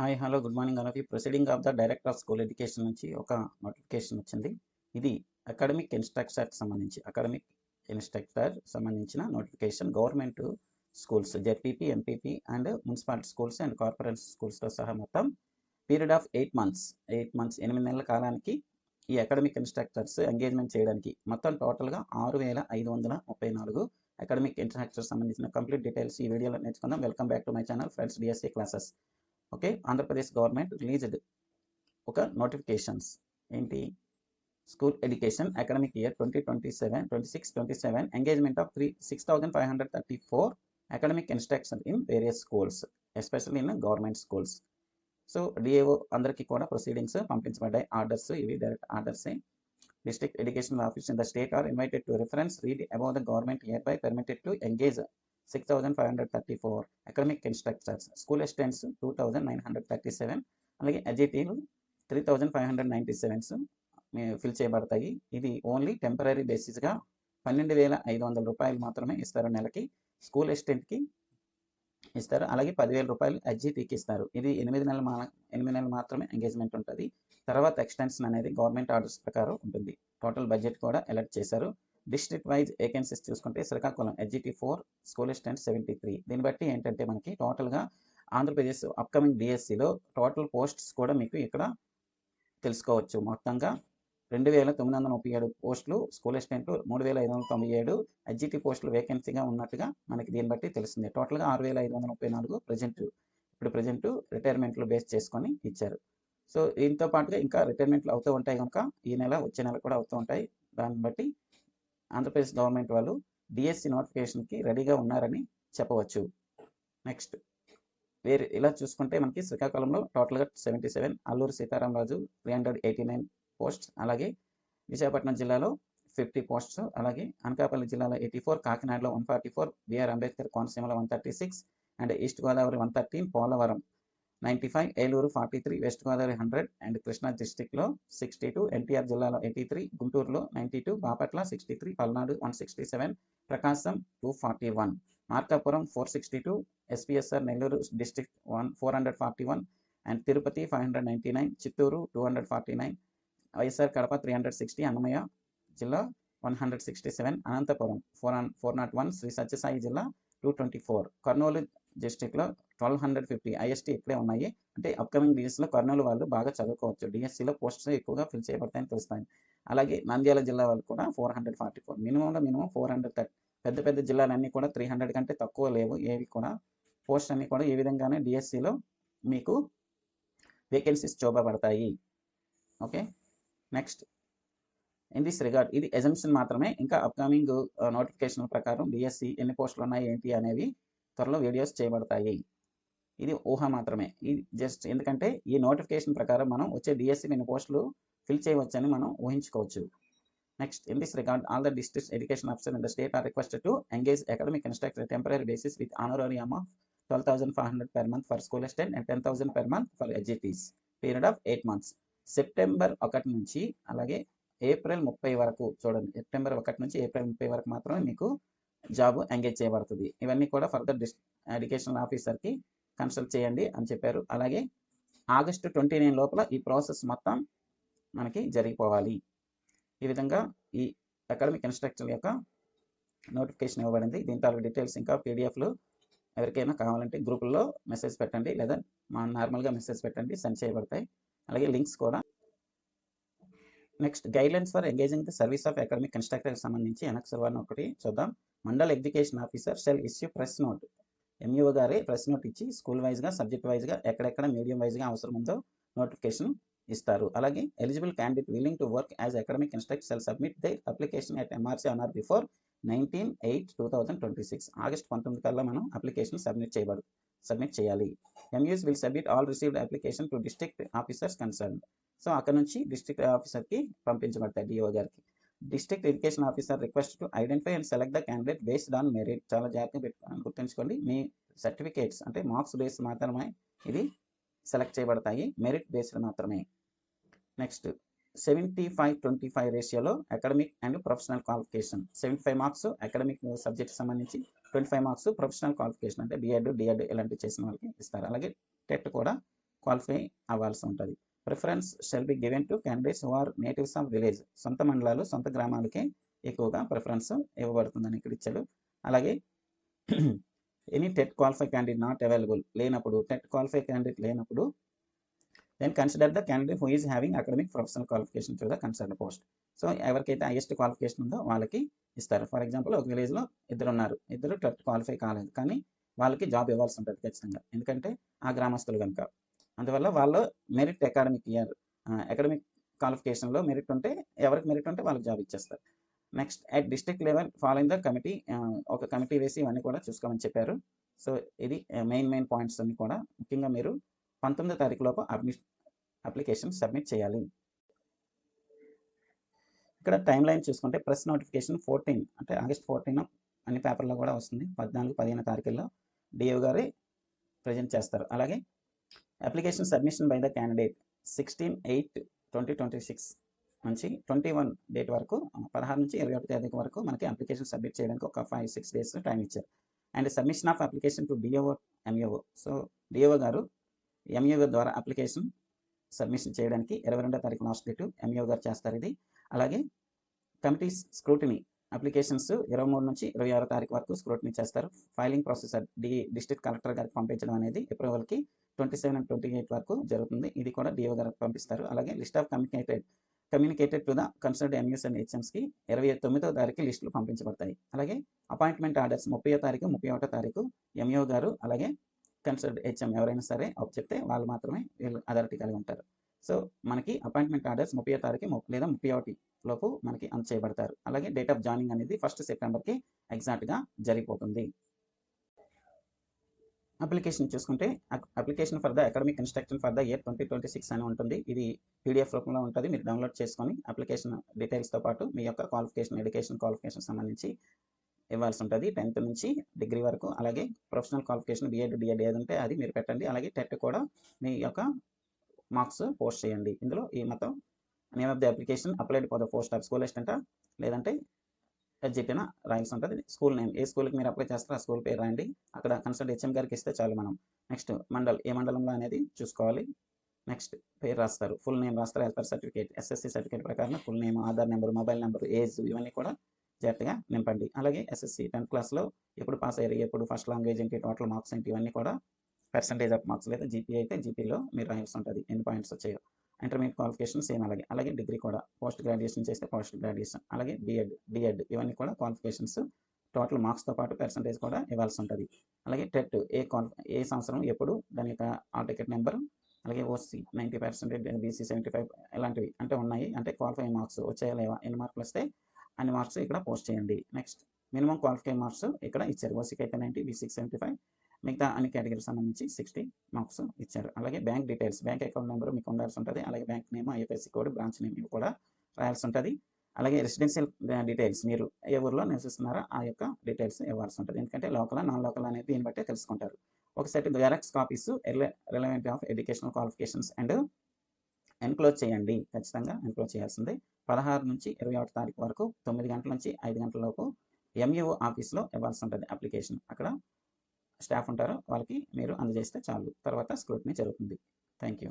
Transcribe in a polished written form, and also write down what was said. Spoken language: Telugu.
Hi hello good morning all of you. Proceeding of the director of school education నుంచి ఒక నోటిఫికేషన్ వచ్చింది. ఇది అకాడమిక్ ఇన్స్ట్రక్టర్ సంబంధించిన notification. Government schools ZPP, MPP and municipality schools and corporate స్కూల్స్తో సహా మొత్తం పీరియడ్ ఆఫ్ 8 మంత్స్ 8 నెలల కాలానికి ఈ అకాడమిక్ ఇన్స్ట్రక్టర్స్ ఎంగేజ్మెంట్ చేయడానికి మొత్తం టోటల్గా 6534 అకాడమిక్ ఇన్స్ట్రక్టర్స్ సంబంధించిన కంప్లీట్ డీటెయిల్స్ ఈ వీడియోలో నేర్చుకుందాం. Welcome back to my channel friends, DSC classes. Okay, Andhra Pradesh government released ఒక నోటిఫికేషన్స్ ఏంటి? School education academic year 2026-27 engagement of 6534 academic instruction in various schools, especially in government schools. So DAO అందరికీ కూడా ప్రొసీడింగ్స్ పంపించబడ్డాయి. ఆర్డర్స్ ఇవి డైరెక్ట్ ఆర్డర్సే. District education office in the state are invited to reference read above the government year by permitted to engage 6534 academic instructors. School assistants 2937, అలాగే ఎడ్జిటీలు 3597 ఫిల్ చేయబడతాయి. ఇది ఓన్లీ టెంపరీ బేసిస్గా 12,500 రూపాయలు మాత్రమే ఇస్తారు నెలకి. స్కూల్ అసిస్టెంట్కి ఇస్తారు, అలాగే 10,000 రూపాయలు ఎడ్జిటీకి ఇస్తారు. ఇది 8 నెలలు మాత్రమే ఎంగేజ్మెంట్ ఉంటుంది. తర్వాత ఎక్స్టెన్షన్ అనేది గవర్నమెంట్ ఆర్డర్స్ ప్రకారం ఉంటుంది. టోటల్ బడ్జెట్ కూడా అలర్ట్ చేశారు. డిస్ట్రిక్ట్ వైజ్ వేకెన్సీస్ చూసుకుంటే శ్రీకాకుళం ఎడ్జిటీ 4, స్కూల్ అసిస్టెంట్ 73. దీన్ని బట్టి ఏంటంటే మనకి టోటల్గా ఆంధ్రప్రదేశ్ అప్కమింగ్ డిఎస్సిలో టోటల్ పోస్ట్స్ కూడా మీకు ఇక్కడ తెలుసుకోవచ్చు. మొత్తంగా 2,937 పోస్టులు, స్కూల్ అసిస్టెంట్ 3,597, ఎడ్జిటీ పోస్టులు వేకెన్సీగా ఉన్నట్టుగా మనకి దీన్ని బట్టి తెలుస్తుంది. టోటల్గా 6,534 ప్రజెంట్ రిటైర్మెంట్లు బేస్ చేసుకొని ఇచ్చారు. సో దీంతో పాటుగా ఇంకా రిటైర్మెంట్లు అవుతూ ఉంటాయి కనుక ఈ నెల వచ్చే నెల కూడా అవుతూ ఉంటాయి. దాన్ని బట్టి ఆంధ్రప్రదేశ్ గవర్నమెంట్ వాళ్ళు డిఎస్సి నోటిఫికేషన్కి రెడీగా ఉన్నారని చెప్పవచ్చు. నెక్స్ట్ ఇలా చూసుకుంటే మనకి శ్రీకాకుళంలో టోటల్గా 77, అల్లూరు సీతారామరాజు 389 పోస్ట్స్, అలాగే విశాఖపట్నం జిల్లాలో 50 పోస్ట్స్, అలాగే అనకాపల్లి జిల్లాలో 84, కాకినాడలో 144, బిఆర్ అంబేద్కర్ కోనసీమలో 136 and east Godavari 113, Polavaram 95, Eluru 43, west Godavari 100 and Krishna డిస్టిక్లో 62, ఎన్టీఆర్ జిల్లాలో 83, గుంటూరులో 92, Bapatla 63, Palnadu 167, Prakasam 241, Markapuram 462, SPSR Nellore district 441 and Tirupati 599, Chittoor 249, YSR Kadapa 360, Annamayya జిల్లా 167, అనంతపురం 401, శ్రీ సత్యసాయి జిల్లా 224, కర్నూలు డిస్టిక్లో 1250. ఐఎస్టీ ఇక్కడే ఉన్నాయి. అంటే అప్కమింగ్ డిఎస్సిలో కర్నూలు వాళ్ళు బాగా చదువుకోవచ్చు. డిఎస్సిలో పోస్ట్స్ ఎక్కువగా ఫిల్ చేయబడతాయని తెలుస్తాయి. అలాగే నంద్యాల జిల్లా వాళ్ళు కూడా 444, మినిమం 430. పెద్ద పెద్ద జిల్లాలన్నీ కూడా 300 కంటే తక్కువ లేవు ఏవి కూడా. పోస్ట్ అన్నీ కూడా ఈ విధంగానే డిఎస్సిలో మీకు వేకెన్సీస్ చూపబడతాయి. Okay, next in this regard ఇది ఎజంప్షన్ మాత్రమే. ఇంకా అప్కమింగ్ నోటిఫికేషన్ ప్రకారం డిఎస్సి ఎన్ని పోస్టులు ఉన్నాయి ఏంటి అనేవి త్వరలో వీడియోస్ చేయబడతాయి. ఇది ఊహ మాత్రమే. ఇది జస్ట్ ఎందుకంటే ఈ నోటిఫికేషన్ ప్రకారం మనం వచ్చే డిఎస్సి ఎన్ని పోస్టులు ఫిల్ చేయవచ్చని మనం ఊహించుకోవచ్చు. Next in this regard all the district education officer in the state are requested to engage academic instructor temporary basis with honorarium of 12,500 per month for school assistant and 10,000 per month for ఎడ్జిటీస్. పీరియడ్ ఆఫ్ 8 months, సెప్టెంబర్ 1 నుంచి అలాగే ఏప్రిల్ 30 వరకు. చూడండి, సెప్టెంబర్ 1 నుంచి ఏప్రిల్ 30 వరకు మాత్రమే మీకు జాబ్ ఎంగేజ్ చేయబడుతుంది. ఇవన్నీ కూడా ఫర్దర్ ఎడ్యుకేషనల్ ఆఫీసర్కి కన్సల్ట్ చేయండి అని చెప్పారు. అలాగే ఆగస్టు 29 లోపల ఈ ప్రాసెస్ మొత్తం మనకి జరిగిపోవాలి. ఈ విధంగా ఈ అకాడమిక్ ఇన్స్ట్రక్టర్ యొక్క నోటిఫికేషన్ ఇవ్వబడింది. దీంట్లో డీటెయిల్స్ ఇంకా పీడిఎఫ్లు ఎవరికైనా కావాలంటే గ్రూపుల్లో మెసేజ్ పెట్టండి, లేదా నార్మల్గా మెసేజ్ పెట్టండి, సెండ్ చేయబడతాయి. అలాగే లింక్స్ కూడా. Next guidelines for engaging the service of academic ఇన్స్ట్రక్టర్కి సంబంధించి ఎనక్స్ 1 ఒకటి చూద్దాం. Mandal education officer shall issue press note. MEO గారే ప్రెస్ నోట్ ఇచ్చి స్కూల్ వైజ్గా, సబ్జెక్ట్ వైజ్గా, ఎక్కడెక్కడ మీడియం వైజ్గా అవసరం ఉందో నోటిఫికేషన్ ఇస్తారు. అలాగే eligible candidate willing to work as academic instructor shall submit the application at MRC on or before 19/8/2026. August 19 కల్లా మనం అప్లికేషన్ సబ్మిట్ చేయాలి. MEOs will submit all received application to district officers concern. So అక్కడ నుంచి డిస్ట్రిక్ట్ ఆఫీసర్కి పంపించబడతాయి, డిఓ గారికి. District education officer request to identify and select the candidate based on merit. చాలా జాగ్రత్తగా గుర్తుంచుకోండి, మీ సర్టిఫికేట్స్ అంటే మార్క్స్ బేస్డ్ మాత్రమే ఇది సెలెక్ట్ చేయబడతాయి, మెరిట్ బేస్డ్ మాత్రమే. నెక్స్ట్ 75-25 రేషియోలో academic and professional qualification. 75 marks academic subject సంబంధించి, 25 మార్క్స్ ప్రొఫెషనల్ క్వాలిఫికేషన్ అంటే బిఎడ్, డిఎడ్ ఇలాంటివి చేసిన వాళ్ళకి ఇస్తారు. అలాగే టెట్ కూడా క్వాలిఫై అవ్వాల్సి ఉంటుంది. Preference shall be given to candidates who are natives of village. సొంత మండలాలు సొంత గ్రామాలకే ఎక్కువగా ప్రిఫరెన్స్ ఇవ్వబడుతుందని ఇక్కడ ఇచ్చాడు. అలాగే any TET qualify candidate not available లేనప్పుడు, టెట్ క్వాలిఫై క్యాండిడేట్ లేనప్పుడు then consider the candidate who is having academic professional qualification to the concern post. So ఎవరికైతే హైయెస్ట్ క్వాలిఫికేషన్ ఉందో వాళ్ళకి ఇస్తారు. ఫర్ ఎగ్జాంపుల్ ఒక విలేజ్లో ఇద్దరు ఉన్నారు, ఇద్దరు టెట్ క్వాలిఫై కాలేదు, కానీ వాళ్ళకి జాబ్ ఇవ్వాల్సి ఉంటుంది ఖచ్చితంగా, ఎందుకంటే ఆ గ్రామస్తులు కనుక. అందువల్ల వాళ్ళు మెరిట్ అకాడమిక్ క్వాలిఫికేషన్లో మెరిట్ ఉంటే, ఎవరికి మెరిట్ ఉంటే వాళ్ళకి జాబ్ ఇచ్చేస్తారు. Next at district level following the committee, ఒక కమిటీ వేసి ఇవన్నీ కూడా చూసుకోమని చెప్పారు. సో ఇది మెయిన్ పాయింట్స్ అన్ని కూడా. ముఖ్యంగా మీరు 19వ తారీఖు లోపు అప్లికేషన్ సబ్మిట్ చేయాలి. ఇక్కడ టైం లైన్ చూసుకుంటే ప్రెస్ నోటిఫికేషన్ 14 అంటే ఆగస్ట్ 14 అన్ని పేపర్లో కూడా వస్తుంది. 14, 15 తారీఖుల్లో డిఓ గారే ప్రజెంట్ చేస్తారు. అలాగే application submission by the candidate 16/8/2026 నుంచి 21 డేట్ వరకు, 16 నుంచి 21 తేదీ వరకు మనకి అప్లికేషన్ సబ్మిట్ చేయడానికి ఒక 5-6 డేస్ టైం ఇచ్చారు. And submission of application to DO MEO. So DO గారు ఎంఈఓ ద్వారా అప్లికేషన్ సబ్మిషన్ చేయడానికి 22వ తారీఖు లాస్ట్ డేట్ ఎంఈఓ గారు చేస్తారు ఇది. అలాగే కమిటీస్ స్క్రూటినీ అప్లికేషన్స్ 23 నుంచి 26 తారీఖు వరకు స్క్రూటినీ చేస్తారు. ఫైలింగ్ ప్రొసెసర్ డిస్ట్రిక్ట్ కలెక్టర్ గారికి పంపించడం అనేది అప్రూవల్కి 27 and 28 వరకు జరుగుతుంది. ఇది కూడా డిఓ గారికి పంపిస్తారు. అలాగే list of communicated to the concerned MEOs and హెచ్ఎంస్కి 29వ తారీఖు లిస్టులు పంపించబడతాయి. అలాగే అపాయింట్మెంట్ ఆర్డర్స్ 30వ తారీఖు 31వ తారీఖు ఎంఈఓ గారు అలాగే కన్సర్న్డ్ హెచ్ఎం ఎవరైనా సరే చెప్తే వాళ్ళు మాత్రమే వీళ్ళు అథారిటీ కలిగి ఉంటారు. సో మనకి అపాయింట్మెంట్ ఆర్డర్స్ 30వ తారీఖు లేదా 31 లోపు మనకి అందచేయబడతారు. అలాగే డేట్ ఆఫ్ జాయినింగ్ అనేది 1 సెప్టెంబర్కి ఎగ్జాక్ట్గా జరిగిపోతుంది. అప్లికేషన్ చూసుకుంటే application for the academic instruction for the year 2026 అని ఉంటుంది. ఇది పీడిఎఫ్ రూపంలో ఉంటుంది. మీరు డౌన్లోడ్ చేసుకొని అప్లికేషన్ డీటెయిల్స్తో పాటు మీ యొక్క ఎడ్యుకేషన్ క్వాలిఫికేషన్ సంబంధించి ఇవ్వాల్సి ఉంటుంది. 10th నుంచి డిగ్రీ వరకు. అలాగే ప్రొఫెషనల్ క్వాలిఫికేషన్ బిఎడ్ డిఎడ్ ఏది ఉంటే అది మీరు పెట్టండి. అలాగే టెట్ కూడా మీ యొక్క మార్క్స్ పోస్ట్ చేయండి. ఇందులో ఈ మొత్తం name of the application applied for the post of school assistant లేదంటే ఎడ్జిటీనా రాయాల్సి ఉంటుంది. స్కూల్ నేమ్, ఏ స్కూల్కి మీరు అప్లై చేస్తారో ఆ స్కూల్ పేరు రాయండి. అక్కడ కన్సల్ట్ హెచ్ఎం గారికి ఇస్తే చాలు మనం. నెక్స్ట్ ఏ మండలంలో అనేది చూసుకోవాలి. నెక్స్ట్ పేరు రాస్తారు, ఫుల్ నేమ్ రాస్తారు, as per certificate SSC certificate ప్రకారం full name, Aadhaar number, mobile number, age ఇవన్నీ కూడా జాగ్రత్తగా నింపండి. అలాగే ఎస్ఎస్సి 10th క్లాస్లో ఎప్పుడు పాస్ అయ్యారు, ఎప్పుడు ఫస్ట్ లాంగ్వేజ్ ఏంటి, టోటల్ మార్క్స్ ఏంటి, ఇవన్నీ కూడా పర్సంటేజ్ ఆఫ్ మార్క్స్ లేదా జీపీ అయితే జీపీలో మీరు రాయాల్సి ఉంటుంది, ఎన్ని పాయింట్స్ వచ్చాయో. ఇంటర్మీడియట్ క్వాలిఫికేషన్ సేమ్ అలాగే డిగ్రీ కూడా, పోస్ట్ గ్రాడ్యుయేషన్ చేస్తే పోస్ట్ గ్రాడ్యుయేషన్, అలాగే బిఎడ్ డిఎడ్ ఇవన్నీ కూడా క్వాలిఫికేషన్స్ టోటల్ మార్క్స్తో పాటు పర్సంటేజ్ కూడా ఇవ్వాల్సి ఉంటుంది. అలాగే టెట్ ఏ సంవత్సరం ఎప్పుడు, దాని యొక్క ఆల్ టికెట్ నెంబర్, అలాగే ఓసీ 90%, బీసీ 75 ఇలాంటివి అంటే ఉన్నాయి. అంటే క్వాలిఫై మార్క్స్ వచ్చాయా లేవా, ఎన్ని మార్కులు వస్తే అన్ని మార్క్స్ ఇక్కడ పోస్ట్ చేయండి. నెక్స్ట్ మినిమం క్వాలిఫై మార్క్స్ ఇక్కడ ఇచ్చారు. ఓసీకి అయితే 90, బీసీకి 75, మిగతా అన్ని కేటగిరీకి సంబంధించి 60 మార్క్స్ ఇచ్చారు. అలాగే bank details, bank account number మీకు ఉండాల్సి ఉంటుంది. అలాగే bank name, IFSC code, branch name ఇవి కూడా రాయాల్సి ఉంటుంది. అలాగే రెసిడెన్షియల్ డీటెయిల్స్, మీరు ఏ ఊరిలో నివసిస్తున్నారో ఆ యొక్క డీటెయిల్స్ ఇవ్వాల్సి ఉంటుంది. ఎందుకంటే లోకల్ నాన్ లోకల్ అనేది దీన్ని బట్టే తెలుసుకుంటారు. ఒక set xerox copies relevant of educational qualifications and enclose చేయండి. ఖచ్చితంగా ఎన్క్లోజ్ చేయాల్సిందే. 16 నుంచి 21 తారీఖు వరకు 9 గంటల నుంచి 5 గంటల లోపు ఎంఈఓ ఆఫీస్లో ఇవ్వాల్సి ఉంటుంది అప్లికేషన్. అక్కడ స్టాఫ్ ఉంటారు, వాళ్ళకి మీరు అందజేస్తే చాలు. తర్వాత స్క్రూటినీ జరుగుతుంది. Thank you.